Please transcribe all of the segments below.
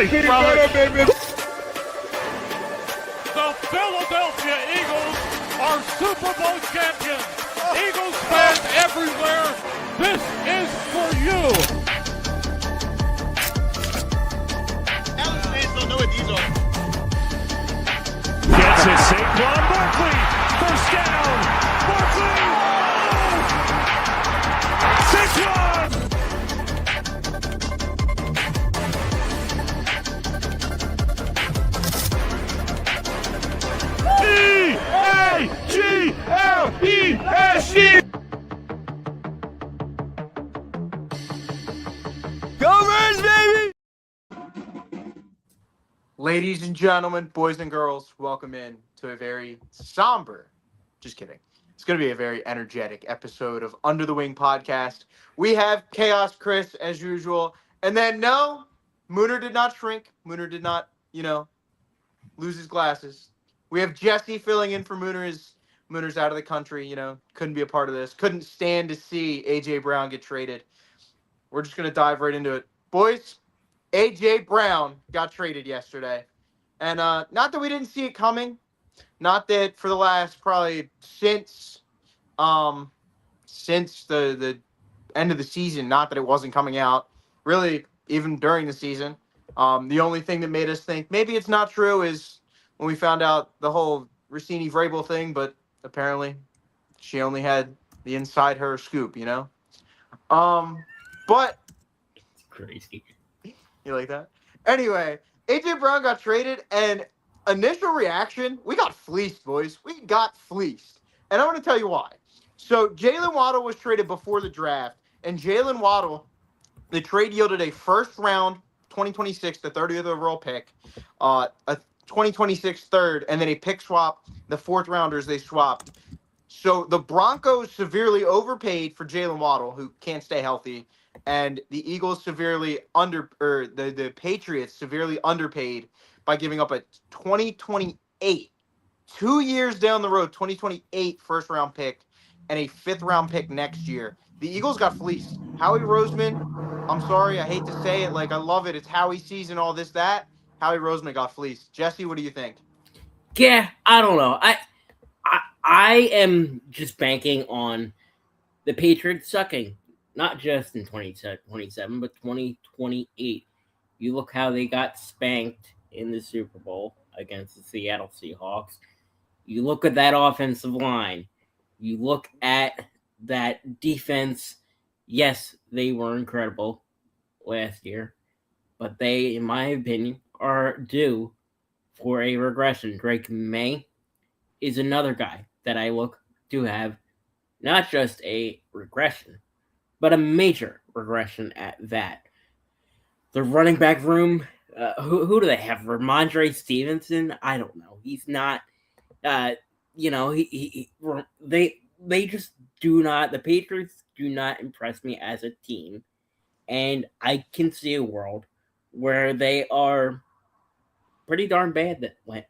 Really? Baby. The Philadelphia Eagles are Super Bowl champions. Eagles fans everywhere, this is for you. Alex fans don't know what these are. Gets it, Saquon Barkley, first down, Barkley, Saquon! E-A-G-L-E-S-E! Go Birds, baby! Ladies and gentlemen, boys and girls, welcome in to a very somber, just kidding. It's going to be a very energetic episode of Under the Wing podcast. We have Chaos Chris as usual. And then, no, Mooner did not shrink. Mooner did not, lose his glasses. We have Jesse filling in for Mooner. Mooner's out of the country, couldn't be a part of this. Couldn't stand to see A.J. Brown get traded. We're just going to dive right into it. Boys, A.J. Brown got traded yesterday. And not that we didn't see it coming. Not that for the last probably since the end of the season, not that it wasn't coming out. Really, even during the season. The only thing that made us think maybe it's not true is when we found out the whole Rossini Vrabel thing, but apparently she only had the inside her scoop, But It's crazy. you like that? Anyway, A.J. Brown got traded, and initial reaction, we got fleeced, boys. We got fleeced. And I want to tell you why. So Jalen Waddle was traded before the draft, and Jalen Waddle, the trade yielded a first-round 2026, the 30th overall pick, a 2026 third, and then a pick swap. The fourth rounders they swapped. So the Broncos severely overpaid for Jalen Waddle, who can't stay healthy, and the Eagles the Patriots severely underpaid by giving up a 2028, 2 years down the road, 2028 first round pick and a fifth round pick next year. The Eagles got fleeced. Howie Roseman, I'm sorry, I hate to say it, I love it. It's Howie season, all this, that. Howie Roseman got fleeced. Jesse, what do you think? Yeah, I don't know. I am just banking on the Patriots sucking, not just in 2027, but 2028. You look how they got spanked in the Super Bowl against the Seattle Seahawks. You look at that offensive line. You look at that defense. Yes, they were incredible last year, but they, in my opinion, are due for a regression. Drake May is another guy that I look to have not just a regression, but a major regression at that. The running back room, who do they have? Ramondre Stevenson? I don't know. He's not, they just do not, the Patriots do not impress me as a team. And I can see a world where they are pretty darn bad that went,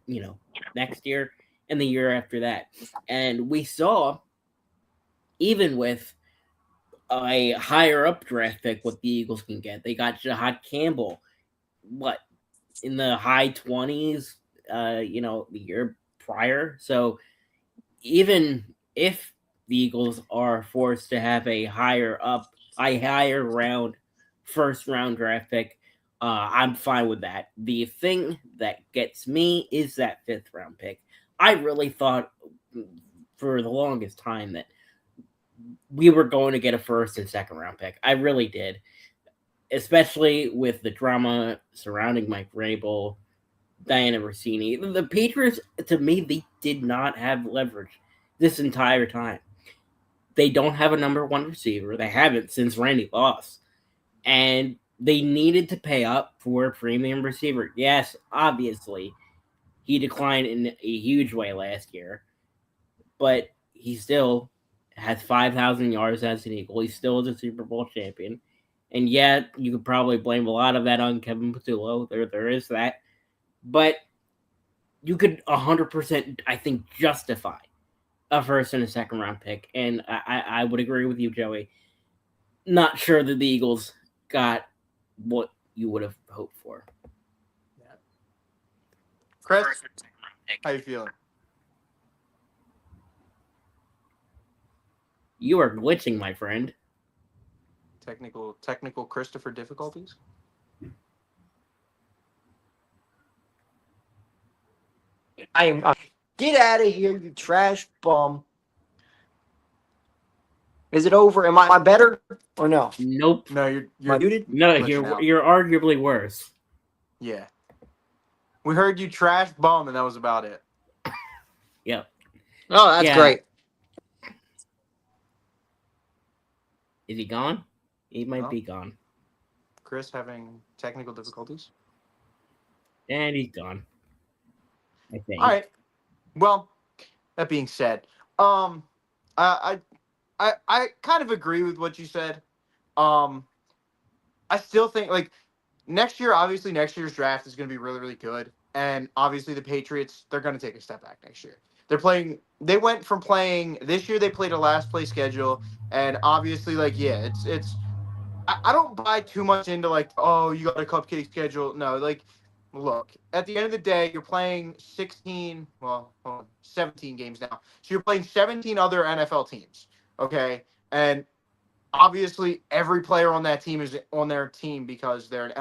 next year and the year after that. And we saw, even with a higher up draft pick, what the Eagles can get. They got Jahad Campbell, in the high 20s, the year prior. So even if the Eagles are forced to have a higher round, first round draft pick, I'm fine with that. The thing that gets me is that fifth round pick. I really thought for the longest time that we were going to get a first and second round pick. I really did. Especially with the drama surrounding Mike Vrabel, Diana Rossini. The Patriots, to me, they did not have leverage this entire time. They don't have a number one receiver. They haven't since Randy Moss. And they needed to pay up for a premium receiver. Yes, obviously, he declined in a huge way last year. But he still has 5,000 yards as an Eagle. He still is a Super Bowl champion. And yet, you could probably blame a lot of that on Kevin Patullo. There is that. But you could 100%, I think, justify a first and a second round pick. And I would agree with you, Joey. Not sure that the Eagles got what you would have hoped for. Chris, how you feeling? You are glitching, my friend. Technical Christopher difficulties. I am. Get out of here, you trash bum. Is it over? Am I better or no? Nope. No, Am I you're muted? No, glitching out. you're arguably worse. Yeah. We heard you trash bum, and that was about it. Yep. Oh, that's Yeah. great. Is he gone? He might No. be gone. Chris having technical difficulties. And he's gone. I think. All right. Well, that being said, I kind of agree with what you said. I still think like next year's draft is going to be really, really good, and obviously the Patriots, they're going to take a step back next year. They went from playing this year. They played a last place schedule, and obviously, like, yeah, it's. I don't buy too much into like, oh, you got a cupcake schedule. No, like, look, at the end of the day, you're playing 17 games now. So you're playing 17 other NFL teams, okay? And obviously, every player on that team is on their team because they're an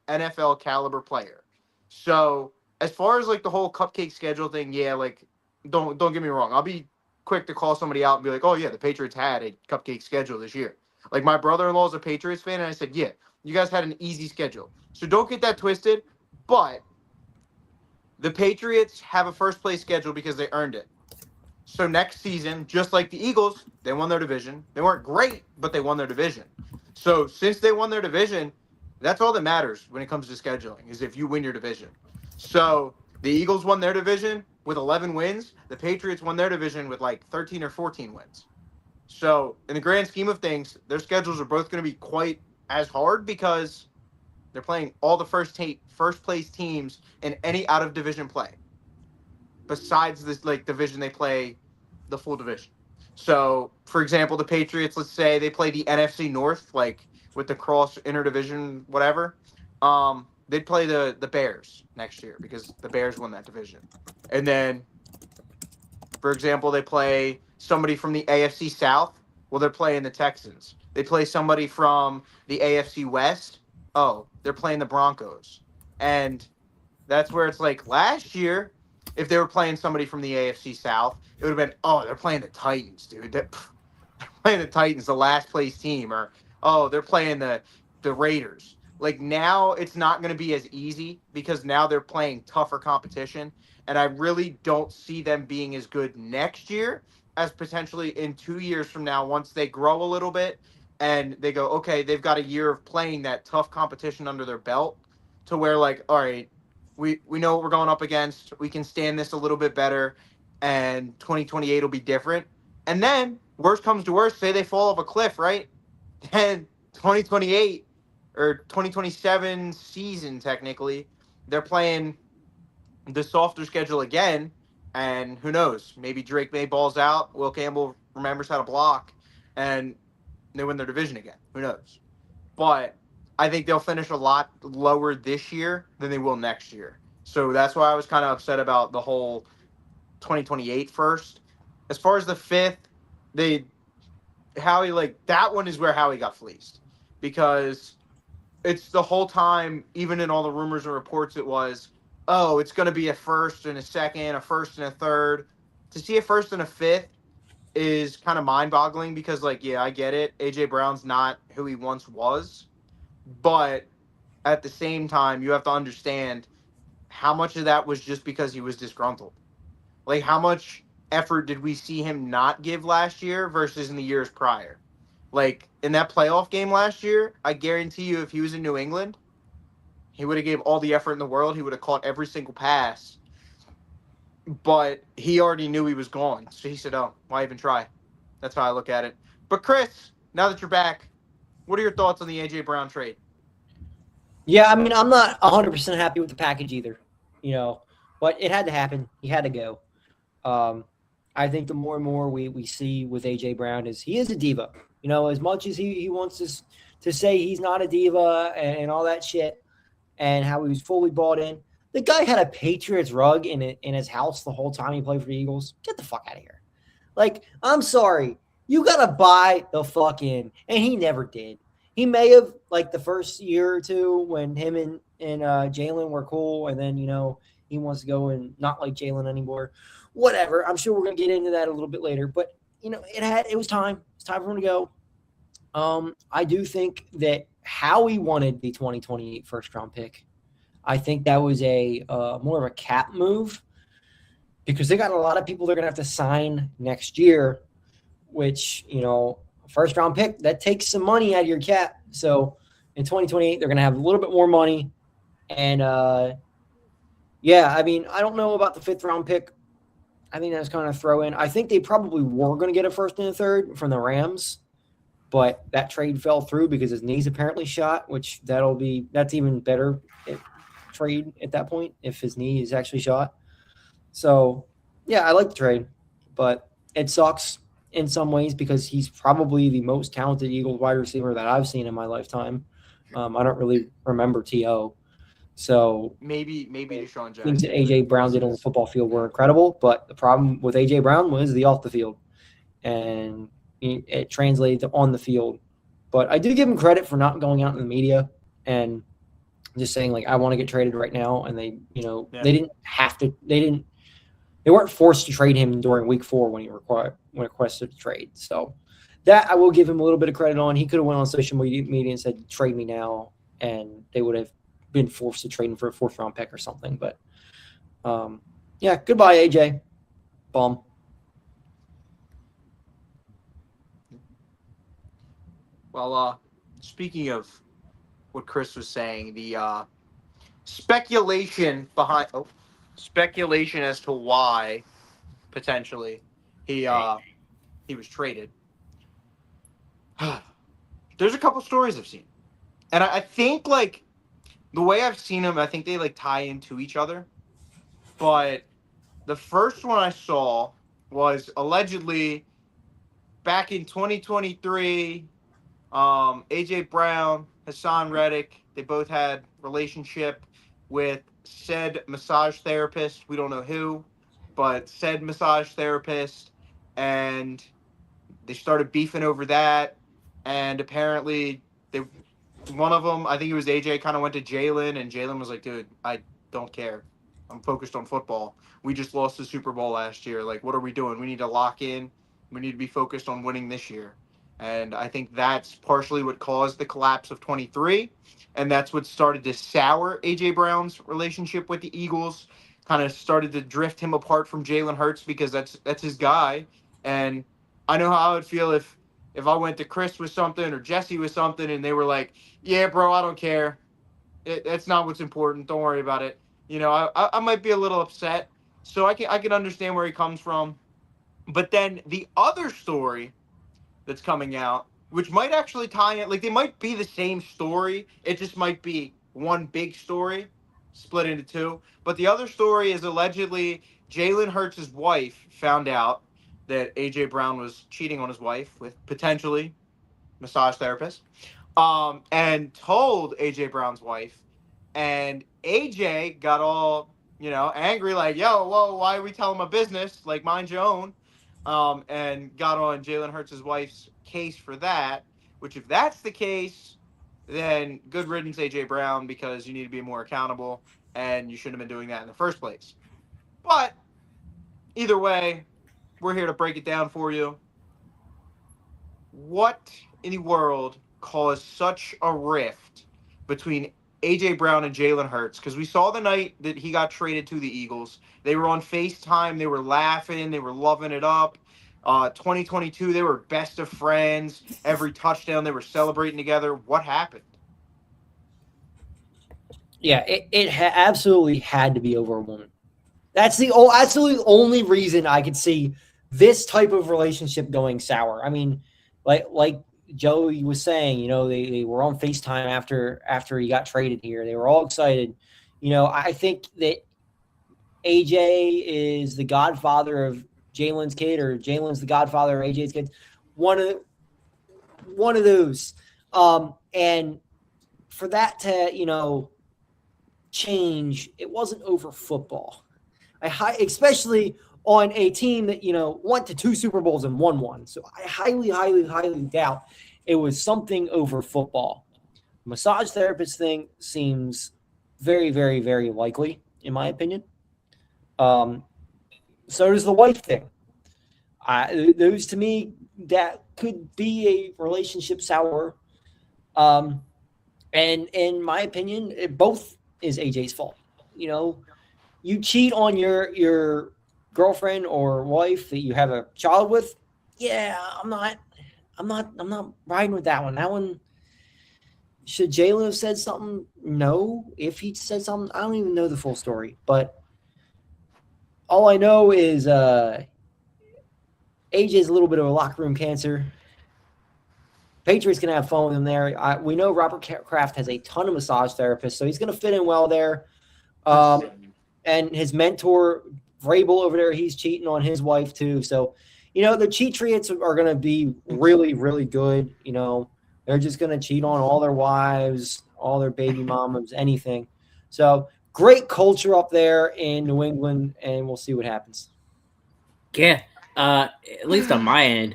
NFL caliber player. So as far as like the whole cupcake schedule thing, yeah, like, don't get me wrong. I'll be quick to call somebody out and be like, oh yeah, the Patriots had a cupcake schedule this year. Like, my brother-in-law is a Patriots fan, and I said, yeah, you guys had an easy schedule. So don't get that twisted, but the Patriots have a first-place schedule because they earned it. So next season, just like the Eagles, they won their division. They weren't great, but they won their division. So since they won their division, that's all that matters when it comes to scheduling, is if you win your division. So the Eagles won their division with 11 wins. The Patriots won their division with like 13 or 14 wins. So, in the grand scheme of things, their schedules are both going to be quite as hard because they're playing all the first-place teams in any out-of-division play. Besides this, like, division, they play the full division. So, for example, the Patriots, let's say they play the NFC North, like, with the cross interdivision, whatever. They'd play the Bears next year because the Bears won that division. And then, for example, they play somebody from the AFC South. Well, they're playing the Texans. They play somebody from the AFC West. Oh, they're playing the Broncos. And that's where it's like last year, if they were playing somebody from the AFC South, it would have been, oh, they're playing the Titans, dude. They're playing the Titans, the last place team. Or, oh, they're playing the Raiders. Like, now it's not going to be as easy because now they're playing tougher competition. And I really don't see them being as good next year as potentially in 2 years from now once they grow a little bit and they go, okay, they've got a year of playing that tough competition under their belt to where, like, all right, we know what we're going up against. We can stand this a little bit better, and 2028 will be different. And then, worst comes to worst, say they fall off a cliff, right? Then 2028 or 2027 season, technically, they're playing the softer schedule again, and who knows? Maybe Drake May balls out, Will Campbell remembers how to block, and they win their division again. Who knows? But I think they'll finish a lot lower this year than they will next year. So that's why I was kind of upset about the whole 2028 first. As far as the fifth, Howie, like, that one is where Howie got fleeced. Because it's the whole time, even in all the rumors and reports, it was, oh, it's going to be a first and a second, a first and a third. To see a first and a fifth is kind of mind-boggling because, like, yeah, I get it. A.J. Brown's not who he once was. But at the same time, you have to understand how much of that was just because he was disgruntled. Like, how much effort did we see him not give last year versus in the years prior? Like, in that playoff game last year, I guarantee you if he was in New England, he would have gave all the effort in the world. He would have caught every single pass. But he already knew he was gone. So he said, oh, why even try? That's how I look at it. But Chris, now that you're back, what are your thoughts on the A.J. Brown trade? Yeah, I mean, I'm not 100% happy with the package either, but it had to happen. He had to go. I think the more and more we see with A.J. Brown is he is a diva. As much as he wants to say he's not a diva and all that shit and how he was fully bought in, The guy had a Patriots rug in his house the whole time he played for the Eagles. Get the fuck out of here. Like, I'm sorry. You got to buy the fuck in. And he never did. He may have, like, the first year or two when him and Jalen were cool, and then, he wants to go and not like Jalen anymore. Whatever. I'm sure we're going to get into that a little bit later. But, it was time. It's time for him to go. I do think that Howie wanted the 2028 first-round pick. I think that was a more of a cap move because they got a lot of people they're going to have to sign next year, which, first round pick, that takes some money out of your cap. So in 2028, they're going to have a little bit more money. And, I don't know about the fifth round pick. I think that's kind of throw in. I think they probably were going to get a first and a third from the Rams, but that trade fell through because his knee's apparently shot, which that's even better trade at that point if his knee is actually shot. So, yeah, I like the trade, but it sucks in some ways because he's probably the most talented Eagles wide receiver that I've seen in my lifetime. I don't really remember T.O. So maybe Deshaun Jackson. Things that A.J. Brown did on the football field were incredible, but the problem with A.J. Brown was the off the field, and it translated to on the field. But I do give him credit for not going out in the media and just saying, like, I want to get traded right now. And they, they didn't have to, they weren't forced to trade him during week 4 when he requested a trade. So that I will give him a little bit of credit on. He could have went on social media and said, trade me now. And they would have been forced to trade him for a 4th round pick or something. But goodbye, AJ. Bum. Well, speaking of what Chris was saying, the speculation as to why potentially he was traded. There's a couple stories I've seen, and I think like the way I've seen them, I think they like tie into each other. But the first one I saw was allegedly back in 2023. AJ Brown, Hassan Reddick, they both had relationship with said massage therapist. We don't know who, but said massage therapist, and they started beefing over that. And apparently, one of them, I think it was AJ, kind of went to Jalen, and Jalen was like, "Dude, I don't care. I'm focused on football. We just lost the Super Bowl last year. Like, what are we doing? We need to lock in. We need to be focused on winning this year." And I think that's partially what caused the collapse of 23. And that's what started to sour A.J. Brown's relationship with the Eagles, kind of started to drift him apart from Jalen Hurts because that's his guy. And I know how I would feel if I went to Chris with something or Jesse with something and they were like, "Yeah, bro, I don't care. That's not what's important. Don't worry about it." I might be a little upset. So I can understand where he comes from. But then the other story that's coming out, which might actually tie in, like they might be the same story. It just might be one big story split into two. But the other story is allegedly Jalen Hurts' wife found out that A.J. Brown was cheating on his wife with potentially massage therapist, and told A.J. Brown's wife. And A.J. got all, angry, like, "Yo, whoa, why are we telling my business? Like, mind your own." And got on Jalen Hurts' wife's case for that, which if that's the case, then good riddance, A.J. Brown, because you need to be more accountable, and you shouldn't have been doing that in the first place. But either way, we're here to break it down for you. What in the world caused such a rift between A.J. Brown and Jalen Hurts? Because we saw the night that he got traded to the Eagles. They were on FaceTime. They were laughing. They were loving it up. 2022, they were best of friends. Every touchdown, they were celebrating together. What happened? Yeah, it absolutely had to be over a woman. That's the absolutely only reason I could see this type of relationship going sour. I mean, like Joey was saying, they were on FaceTime after he got traded here. They were all excited. I think that AJ is the godfather of Jalen's kid, or Jalen's the godfather of AJ's kid. One of those. And for that to, change, it wasn't over football. Especially on a team that, went to 2 Super Bowls and won one. So I highly, highly, highly doubt it was something over football. Massage therapist thing seems very, very, very likely, in my opinion. So does the wife thing. Those, to me, that could be a relationship sour. And in my opinion, it both is AJ's fault. You cheat on your girlfriend or wife that you have a child with. Yeah, I'm not riding with that one. That one, should Jalen have said something? No. If he said something, I don't even know the full story. But all I know is AJ's a little bit of a locker room cancer. Patriots can have fun with him there. We know Robert Kraft has a ton of massage therapists, so he's going to fit in well there. And his mentor, Vrabel over there, he's cheating on his wife too. So, the cheat treats are going to be really, really good. They're just going to cheat on all their wives, all their baby mamas, anything. So great culture up there in New England, and we'll see what happens. Yeah, at least on my end,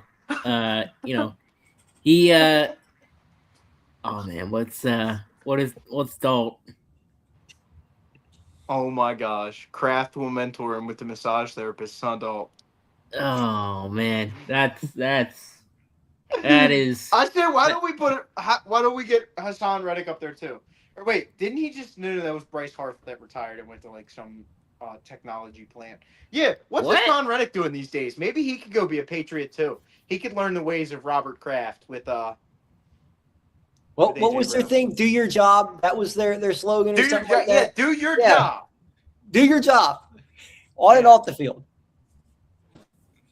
he. Oh man, what's Dalt? Oh my gosh, Kraft will mentor him with the massage therapist, son Dalt. Oh man, that is. I said, why don't we get Hassan Reddick up there too? Or wait, didn't he just? No, that was Bryce Hart that retired and went to like some technology plant. Yeah, what's Hassan Reddick doing these days? Maybe he could go be a Patriot too. He could learn the ways of Robert Kraft with What was their thing? Do your job. That was their slogan or something like that. Yeah, do your job. Do your job. On and off the field.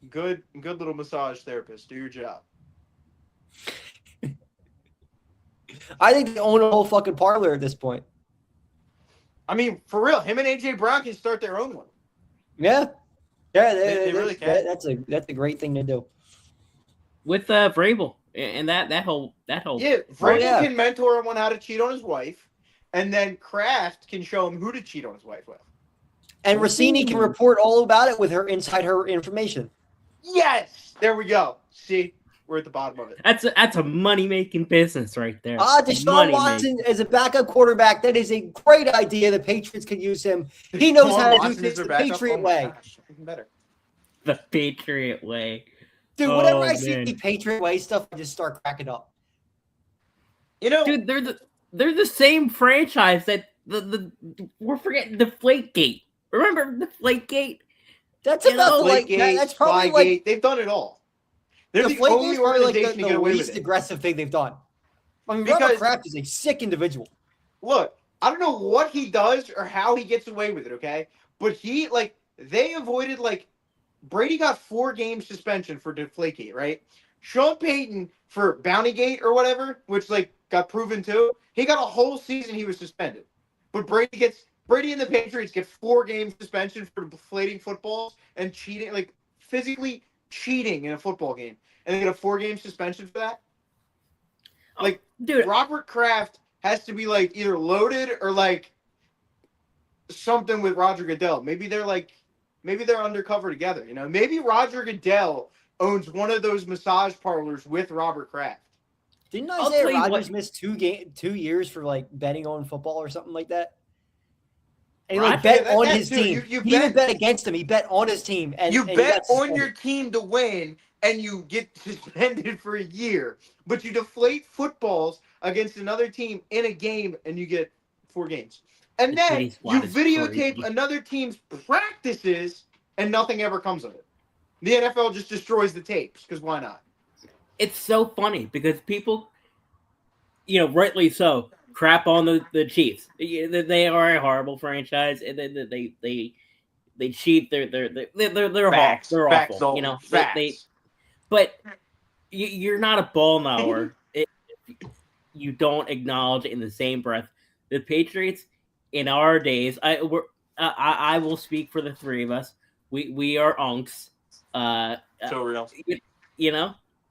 Good little massage therapist. Do your job. I think they own a whole fucking parlor at this point. I mean, for real, him and AJ Brown can start their own one. Yeah. They really can. That's a great thing to do. With Vrabel and that whole Yeah, Vrabel can mentor him on how to cheat on his wife, and then Kraft can show him who to cheat on his wife with. And Rossini can report all about it with her information. Yes, there we go. See, we're at the bottom of it. That's a money-making business right there. Deshaun Watson as a backup quarterback, that is a great idea. The Patriots could use him. He knows how to do things the Patriot way. Even better. The Patriot way. Dude, whenever I see the Patriot way stuff, I just start cracking up. Dude, they're the same franchise that we're forgetting Deflategate. Remember Deflategate? That's about that's probably like they've done it all. They're the only organization to get away with it. Least aggressive thing they've done. I mean, Robert Kraft is a sick individual. Look, I don't know what he does or how he gets away with it, okay? But they avoided, Brady got 4 game suspension for Deflategate, right? Sean Payton for Bountygate or whatever, which, got proven too. He got a whole season he was suspended. But Brady and the Patriots get 4 game suspension for deflating footballs and cheating, physically cheating in a football game. And they get a 4 game suspension for that? Dude, Robert Kraft has to be, either loaded or, something with Roger Goodell. Maybe they're undercover together, Maybe Roger Goodell owns one of those massage parlors with Robert Kraft. Didn't Isaiah Rodgers miss 2 years for, betting on football or something like that? And he bet on his team. He didn't bet against him. He bet on his team. And bet on your team to win, and you get suspended for a year. But you deflate footballs against another team in a game, and you get 4 games. And then you videotape another team's practices, and nothing ever comes of it. The NFL just destroys the tapes, because why not? It's so funny, because people, rightly so, crap on the Chiefs. They are a horrible franchise, and they cheat. They're Facts, they're facts, awful. Facts. But you're not a ball knower if you don't acknowledge in the same breath the Patriots in our days. I will speak for the 3 of us. We are unks. So real.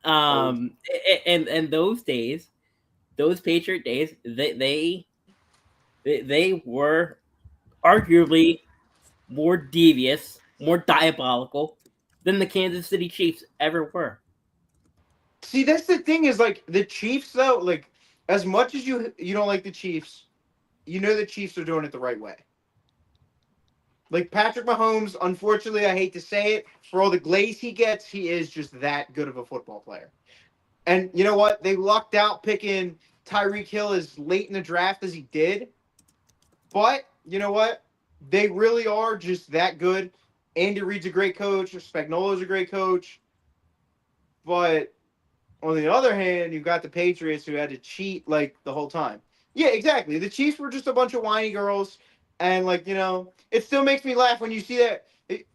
And those days. Those Patriot days, they were arguably more devious, more diabolical than the Kansas City Chiefs ever were. See, that's the thing is like the Chiefs though, like as much as you don't like the Chiefs, you know the Chiefs are doing it the right way. Like Patrick Mahomes, unfortunately, I hate to say it, for all the glaze he gets, he is just that good of a football player. And you know what? They lucked out picking Tyreek Hill as late in the draft as he did. But you know what? They really are just that good. Andy Reid's a great coach. Spagnuolo's a great coach. But on the other hand, you've got the Patriots who had to cheat like the whole time. Yeah, exactly. The Chiefs were just a bunch of whiny girls. And like, it still makes me laugh when you see that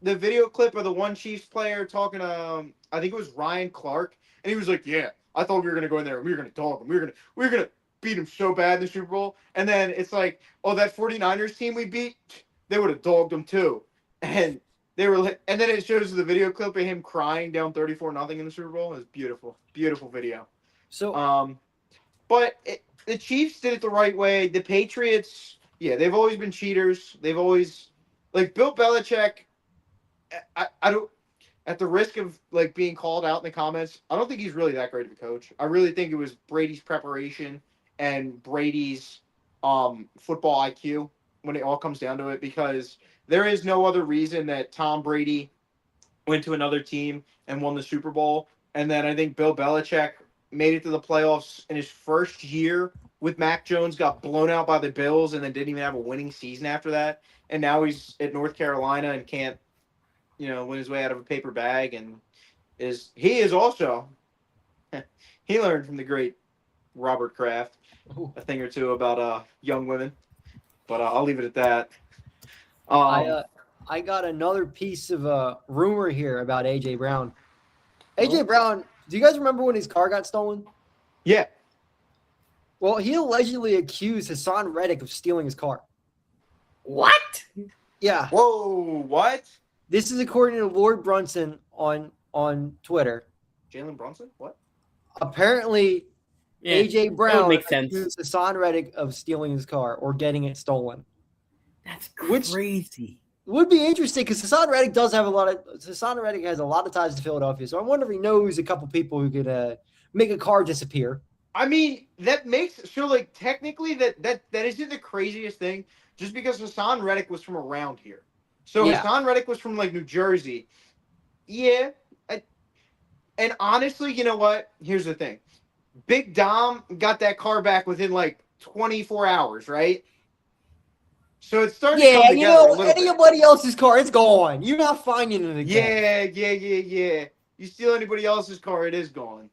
the video clip of the one Chiefs player talking to I think it was Ryan Clark, and he was like, "Yeah, I thought we were gonna go in there and we were gonna dog them. We were gonna beat them so bad in the Super Bowl." And then it's like, "Oh, that 49ers team we beat, they would have dogged them too." And and then it shows the video clip of him crying down 34-0 in the Super Bowl. It was beautiful, beautiful video. So, But the Chiefs did it the right way. The Patriots, yeah, they've always been cheaters. They've always, like Bill Belichick. I don't, at the risk of like being called out in the comments, I don't think he's really that great of a coach. I really think it was Brady's preparation and Brady's football IQ when it all comes down to it, because there is no other reason that Tom Brady went to another team and won the Super Bowl. And then I think Bill Belichick made it to the playoffs in his first year with Mac Jones, got blown out by the Bills, and then didn't even have a winning season after that. And now he's at North Carolina and can't, win his way out of a paper bag. And he is also, he learned from the great Robert Kraft a thing or two about young women. But I'll leave it at that. I got another piece of rumor here about AJ Brown. AJ Brown, do you guys remember when his car got stolen? Yeah. Well, he allegedly accused Hassan Reddick of stealing his car. What? Yeah. Whoa, what? This is according to Lord Brunson on Twitter. Jalen Brunson? What? Apparently, Yeah, AJ Brown makes sense. accused Hassan Reddick of stealing his car or getting it stolen. That's Which- crazy. Would be interesting because Hassan Reddick has a lot of ties to Philadelphia. So I wonder if he knows a couple people who could make a car disappear. I mean, that makes so like technically that isn't the craziest thing, just because Hassan Reddick was from around here. So Yeah. Hassan Reddick was from like New Jersey. Yeah. And honestly, you know what? Here's the thing. Big Dom got that car back within like 24 hours, right? So it's starting to come Yeah, together a little bit. anybody else's car, it's gone. You're not finding it again. Yeah. You steal anybody else's car, it is gone.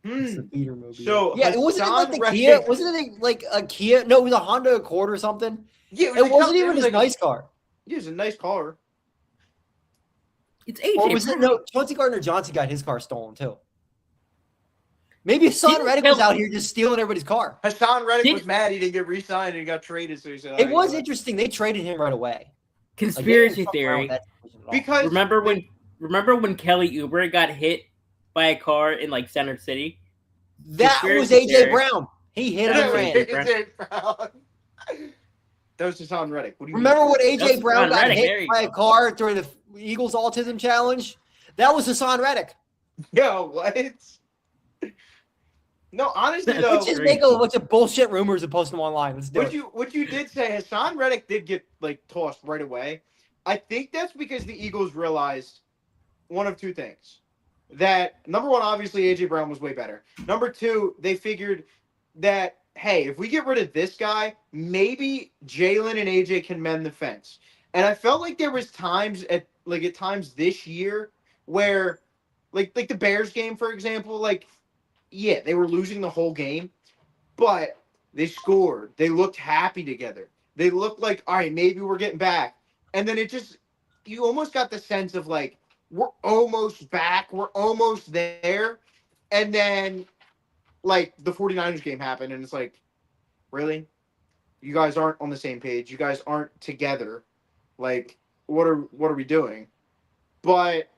It's the beater mobile. So yeah, it wasn't it like the Hassan Kia. Reddick- Wasn't it like a Kia? No, it was a Honda Accord or something. Yeah, It wasn't even his nice car. It was a nice car. It's AJ Or was it Brown. no? Chauncey Gardner-Johnson got his car stolen too. Maybe Hassan Didn't Reddick was Kelly- out here just stealing everybody's car. Hassan Reddick Did- was mad he didn't get re-signed and he got traded, so he said, It "All right, was you know interesting. They traded him right away. Like, they didn't Conspiracy fuck around with theory. that decision at all. Because Remember when Kelly Oubre got hit by a car in like Center City? That was Conspiracy AJ theory. Brown. He hit him that and was ran. AJ Brown. That was Hassan Reddick. What do you Remember when AJ That's Brown Hassan got Reddick. There hit you by a go. car during the Eagles Autism Challenge? That was Hassan Reddick. mean? Yo, what? No, honestly though, Let's just make a bunch of bullshit rumors and post them online. Let's do it. what you did say, Hassan Reddick did get like tossed right away. I think that's because the Eagles realized one of two things. That number one, obviously AJ Brown was way better. Number two, they figured that, hey, if we get rid of this guy, maybe Jalen and AJ can mend the fence. And I felt like there was times at times this year where like the Bears game, for example, like, yeah, they were losing the whole game, but they scored. They looked happy together. They looked like, all right, maybe we're getting back. And then you almost got the sense of like, we're almost back. We're almost there. And then like the 49ers game happened and it's like, really? You guys aren't on the same page. You guys aren't together. Like, what are we doing? But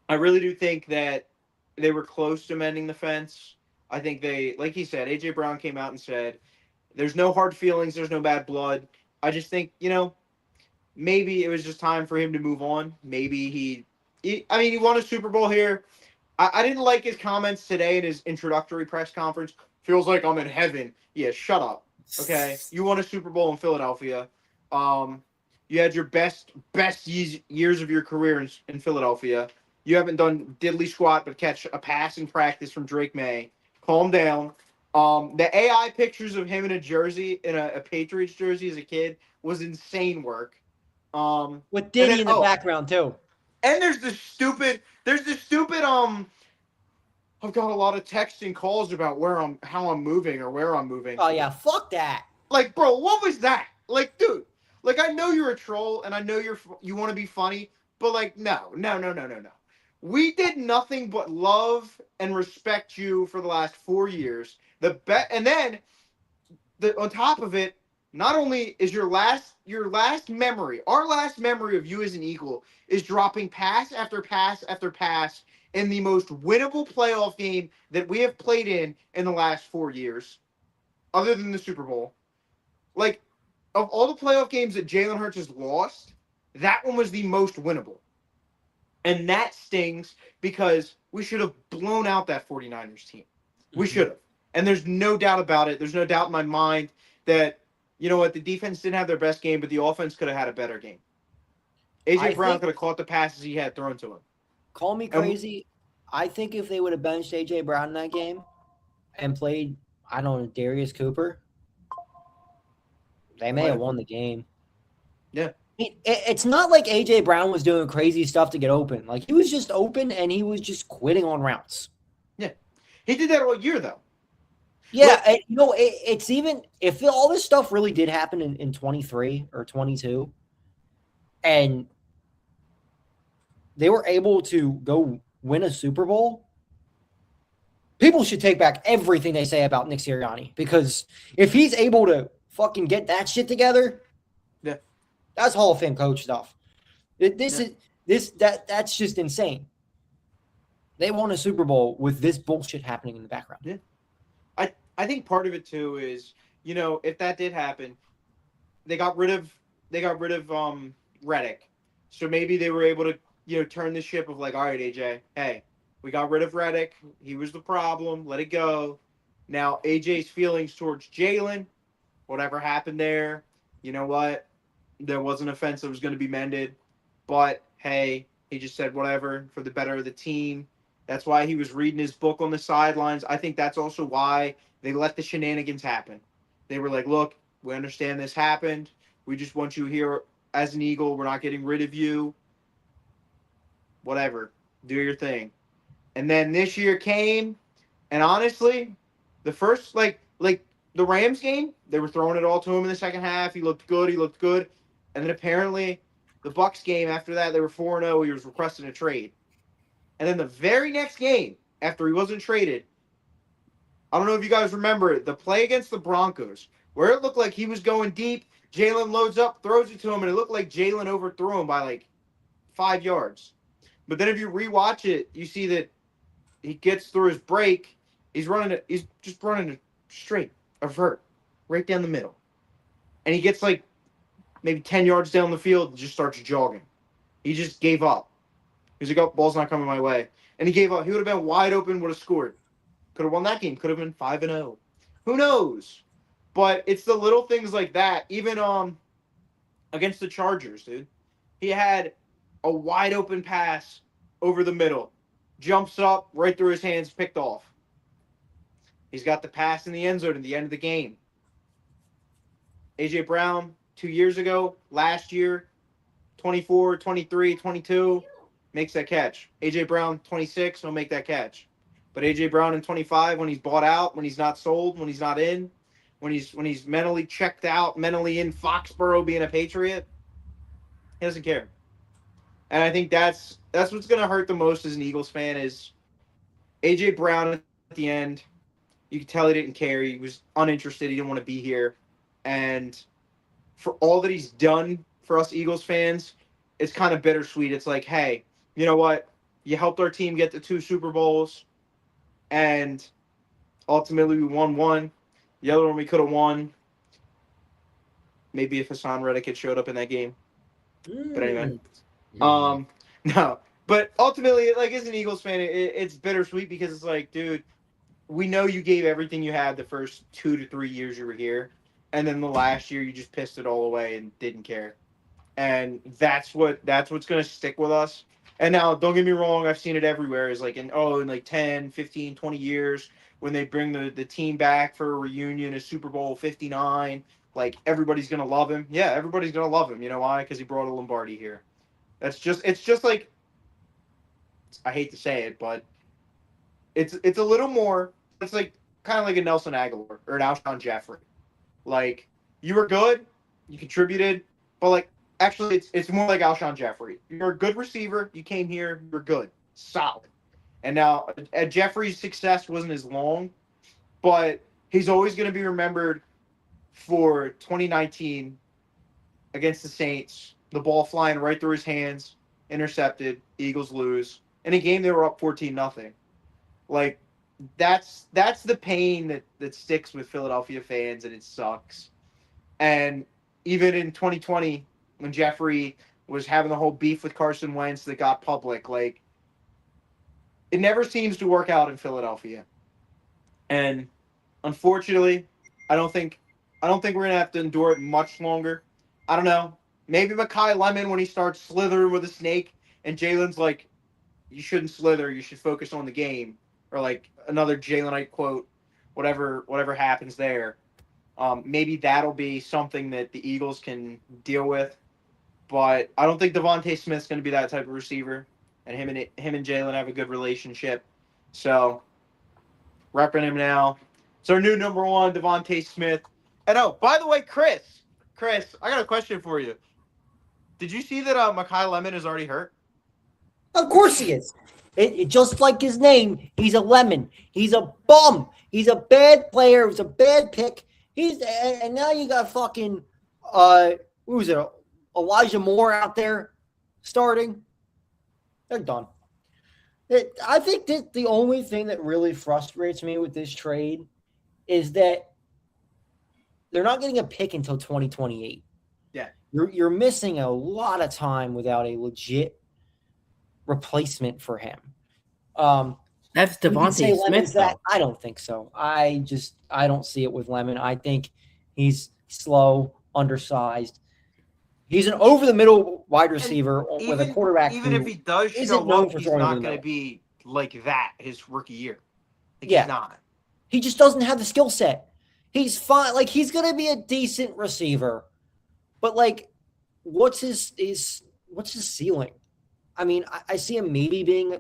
I really do think that they were close to mending the fence. I think they, like he said, AJ Brown came out and said There's no hard feelings. There's no bad blood. I just think, maybe it was just time for him to move on. Maybe he won a Super Bowl here. I didn't like his comments today in his introductory press conference. Feels like I'm in heaven. Yeah, shut up. Okay, you won a Super Bowl in Philadelphia. You had your best years of your career in Philadelphia. You haven't done diddly squat but catch a pass in practice from Drake May. Calm down. The AI pictures of him in a jersey, in a Patriots jersey as a kid, was insane work. With Diddy in the background too. And there's this stupid. I've got a lot of texts and calls about how I'm moving or where I'm moving. Oh yeah, fuck that. Like, bro, what was that? Like, dude, like I know you're a troll and I know you want to be funny, but like, no. We did nothing but love and respect you for the last 4 years. And then on top of it, not only is our last memory of you as an Eagle is dropping pass after pass after pass in the most winnable playoff game that we have played in the last 4 years, other than the Super Bowl. Like, of all the playoff games that Jalen Hurts has lost, that one was the most winnable. And that stings because we should have blown out that 49ers team. We should have. And there's no doubt about it. There's no doubt in my mind that, you know what, the defense didn't have their best game, but the offense could have had a better game. A.J. Brown could have caught the passes he had thrown to him. Call me crazy. I think if they would have benched A.J. Brown in that game and played, I don't know, Darius Cooper, they may have won the game. Yeah. It's not like A.J. Brown was doing crazy stuff to get open. Like, he was just open and he was just quitting on routes. Yeah. He did that all year, though. Yeah, it's even if all this stuff really did happen in 23 or 22 and they were able to go win a Super Bowl, people should take back everything they say about Nick Sirianni, because if he's able to fucking get that shit together, yeah, that's Hall of Fame coach stuff. That's just insane. They won a Super Bowl with this bullshit happening in the background. Yeah. I think part of it too is, if that did happen, they got rid of Reddick. So maybe they were able to, turn the ship of like, all right, AJ, hey, we got rid of Reddick. He was the problem. Let it go. Now AJ's feelings towards Jalen, whatever happened there, you know what? There was an offense that was going to be mended, but hey, he just said whatever for the better of the team. That's why he was reading his book on the sidelines. I think that's also why they let the shenanigans happen. They were like, look, we understand this happened. We just want you here as an Eagle. We're not getting rid of you. Whatever. Do your thing. And then this year came, and honestly, the first, like the Rams game, they were throwing it all to him in the second half. He looked good. And then apparently the Bucs game after that, they were 4-0. He was requesting a trade. And then the very next game, after he wasn't traded, I don't know if you guys remember the play against the Broncos, where it looked like he was going deep. Jalen loads up, throws it to him, and it looked like Jalen overthrew him by like 5 yards. But then if you rewatch it, you see that he gets through his break. He's just running a straight, a vert, right down the middle. And he gets like maybe 10 yards down the field and just starts jogging. He just gave up. He's like, oh, ball's not coming my way. And he gave up. He would have been wide open, would have scored. Could have won that game. Could have been 5-0. Who knows? But it's the little things like that. Even against the Chargers, dude. He had a wide open pass over the middle. Jumps up, right through his hands, picked off. He's got the pass in the end zone at the end of the game. A.J. Brown, 2 years ago, last year, 24, 23, 22, makes that catch. A.J. Brown, 26, will make that catch. But A.J. Brown in 25, when he's bought out, when he's not sold, when he's not in, when he's mentally checked out, mentally in Foxborough being a Patriot, he doesn't care. And I think that's what's going to hurt the most as an Eagles fan is A.J. Brown at the end. You could tell he didn't care. He was uninterested. He didn't want to be here. And for all that he's done for us Eagles fans, it's kind of bittersweet. It's like, hey, you know what? You helped our team get to 2 Super Bowls. And ultimately, we won one. The other one we could have won. Maybe if Hassan Reddick had showed up in that game. But anyway, Mm. no. But ultimately, like as an Eagles fan, it's bittersweet because it's like, dude, we know you gave everything you had the first 2 to 3 years you were here, and then the last year you just pissed it all away and didn't care. And that's what's going to stick with us. And now, don't get me wrong, I've seen it everywhere. Is like in like 10, 15, 20 years when they bring the team back for a reunion, a Super Bowl 59, like everybody's going to love him. Yeah, everybody's going to love him. You know why? Because he brought a Lombardi here. It's just like, I hate to say it, but it's a little more. It's like kind of like a Nelson Aguilar or an Alshon Jeffrey. Like you were good, you contributed, but like actually it's more like Alshon Jeffrey. You're a good receiver. You came here, you're good, solid. And now Jeffrey's success wasn't as long, but he's always going to be remembered for 2019 against the Saints. The ball flying right through his hands, intercepted. Eagles lose in a game they were up 14-0. Like that's the pain that sticks with Philadelphia fans, and it sucks. And even in 2020, when Jeffrey was having the whole beef with Carson Wentz that got public, like it never seems to work out in Philadelphia. And unfortunately, I don't think we're gonna have to endure it much longer. I don't know. Maybe Makai Lemon when he starts slithering with a snake, and Jalen's like, "You shouldn't slither. You should focus on the game." Or like another Jalenite quote, whatever happens there. Maybe that'll be something that the Eagles can deal with. But I don't think Devontae Smith's going to be that type of receiver, and him and Jalen have a good relationship. So, repping him now. It's our new number one, Devontae Smith. And oh, by the way, Chris, I got a question for you. Did you see that Makai Lemon is already hurt? Of course he is. It just like his name, he's a lemon. He's a bum. He's a bad player. It was a bad pick. And now you got fucking who was it? Elijah Moore out there starting. They're done. I think that the only thing that really frustrates me with this trade is that they're not getting a pick until 2028. Yeah. You're missing a lot of time without a legit replacement for him. That's Devontae Smith, though. I don't think so. I don't see it with Lemon. I think he's slow, undersized. He's an over-the-middle wide receiver with a quarterback. Even if he does show up, he's not going to be like that his rookie year. He's not. He just doesn't have the skill set. He's fine. Like, he's going to be a decent receiver. But, like, what's his ceiling? I mean, I see him maybe being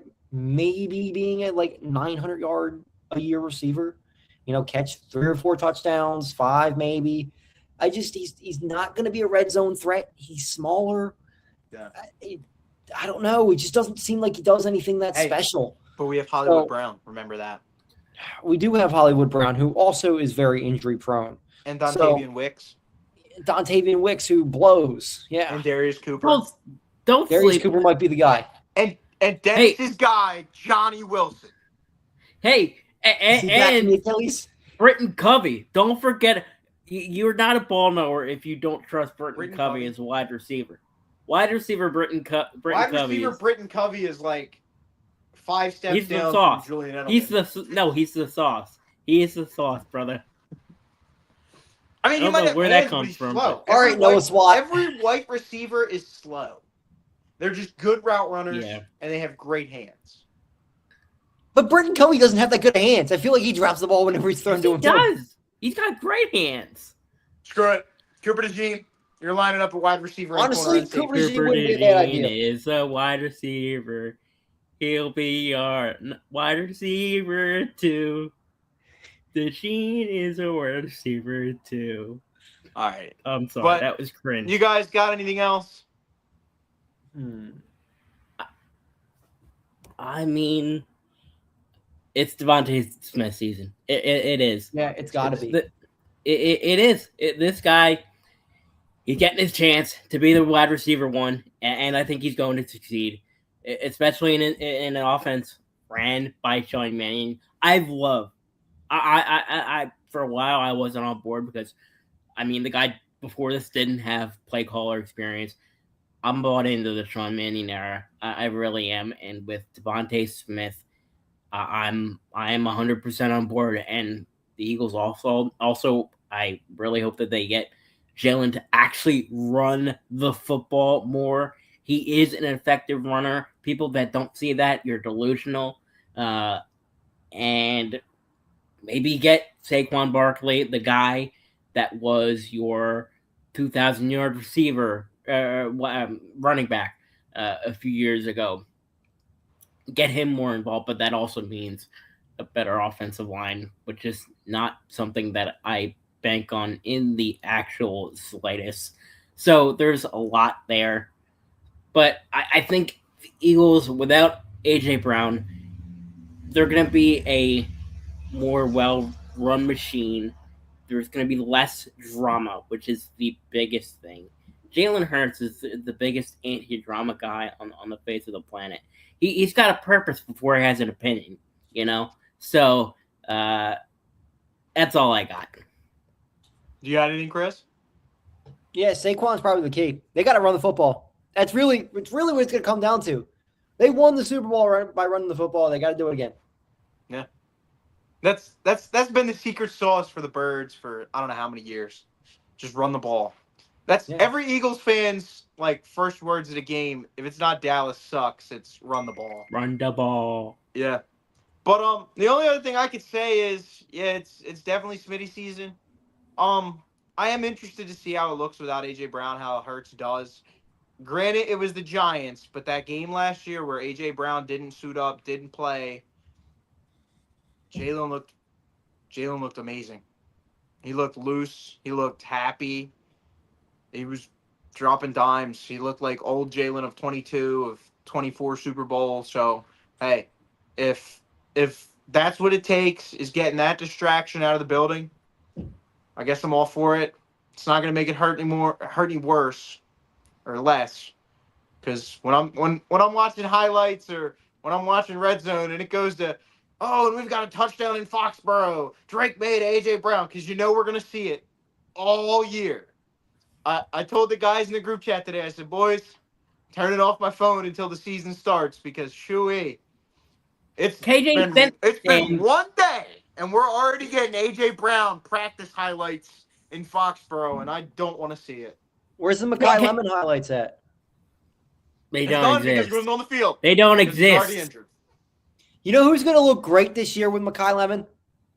a, like, 900-yard-a-year receiver. You know, catch 3 or 4 touchdowns, 5 maybe. He's not going to be a red zone threat. He's smaller. Yeah. I don't know. It just doesn't seem like he does anything that special. But we have Hollywood Brown. Remember that. We do have Hollywood Brown, who also is very injury prone. And Dontavian Wicks. Dontavian Wicks, who blows. Yeah. And Darius Cooper. Well, don't Darius sleep. Cooper might be the guy. And Dennis's guy, Johnny Wilson. Hey, and Achilles? Britton Covey. Don't forget, you're not a ball knower if you don't trust Britton Covey as a wide receiver. Wide receiver Britton Covey. Wide receiver Britton Covey is like 5 steps he's down the sauce. from Julian Edelman. He's the sauce. He is the sauce, brother. I mean, I don't know where that comes from. Slow. All right, Noah Swat. Every white receiver is slow. They're just good route runners, and they have great hands. But Britton Covey doesn't have that good hands. I feel like he drops the ball whenever he's thrown to him. He does. He's got great hands. Screw it. Cooper DeJean, you're lining up a wide receiver. Honestly, Cooper DeJean wouldn't be a bad idea. Is a wide receiver. He'll be our wide receiver too. DeJean is a wide receiver too. All right. I'm sorry, that was cringe. You guys got anything else? I mean, it's Devontae Smith season. It is. Yeah, it's got to be. It is. This guy, he's getting his chance to be the wide receiver one, and I think he's going to succeed, especially in an offense ran by Sean Mannion. I've loved. I for a while I wasn't on board because, I mean, the guy before this didn't have play caller experience. I'm bought into the Sean Mannion era. I really am. And with Devontae Smith, I am 100% on board. And the Eagles also, I really hope that they get Jalen to actually run the football more. He is an effective runner. People that don't see that, you're delusional. And maybe get Saquon Barkley, the guy that was your 2,000-yard receiver, running back a few years ago. Get him more involved, but that also means a better offensive line, which is not something that I bank on in the actual slightest. So there's a lot there. But I think the Eagles, without A.J. Brown, they're going to be a more well-run machine. There's going to be less drama, which is the biggest thing. Jalen Hurts is the biggest anti-drama guy on the face of the planet. He's got a purpose before he has an opinion, you know? So that's all I got. You got anything, Chris? Yeah, Saquon's probably the key. They got to run the football. It's really what it's going to come down to. They won the Super Bowl by running the football. They got to do it again. Yeah. That's been the secret sauce for the Birds for I don't know how many years. Just run the ball. That's every Eagles fan's first words of the game. If it's not Dallas sucks, it's run the ball. Run the ball. Yeah. But the only other thing I could say is it's definitely Smitty season. I am interested to see how it looks without AJ Brown, how Hurts does. Granted, it was the Giants, but that game last year where AJ Brown didn't suit up, didn't play, Jalen looked amazing. He looked loose. He looked happy. He was dropping dimes. He looked like old Jalen of 22, of 24 Super Bowl. So, hey, if that's what it takes is getting that distraction out of the building, I guess I'm all for it. It's not going to make it hurt any worse or less. Because when I'm watching highlights or when I'm watching Red Zone and it goes to, oh, and we've got a touchdown in Foxborough. Drake made A.J. Brown, because we're going to see it all year. I told the guys in the group chat today, I said, boys, turn it off my phone until the season starts, because shooey. It's been one day, and we're already getting A.J. Brown practice highlights in Foxborough, and I don't want to see it. Where's the Makai Lemon highlights at? They don't exist. Because he wasn't on the field. They don't He's already exist. injured. You know who's going to look great this year with Makai Lemon?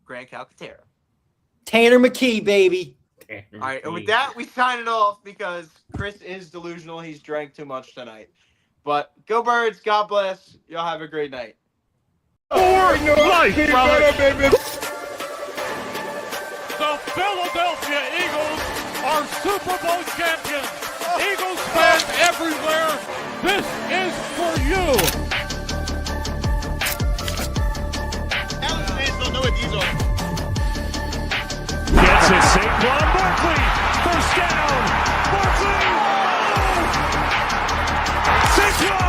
Grant Calcaterra. Tanner McKee, baby. All right, and with that, we sign it off because Chris is delusional. He's drank too much tonight. But go Birds. God bless. Y'all have a great night. Life, brother. baby. The Philadelphia Eagles are Super Bowl champions. Eagles fans everywhere, this is for you. Dallas fans don't know what these are. Gets it, Saquon Barkley. First down. Barkley. Oh! Saquon.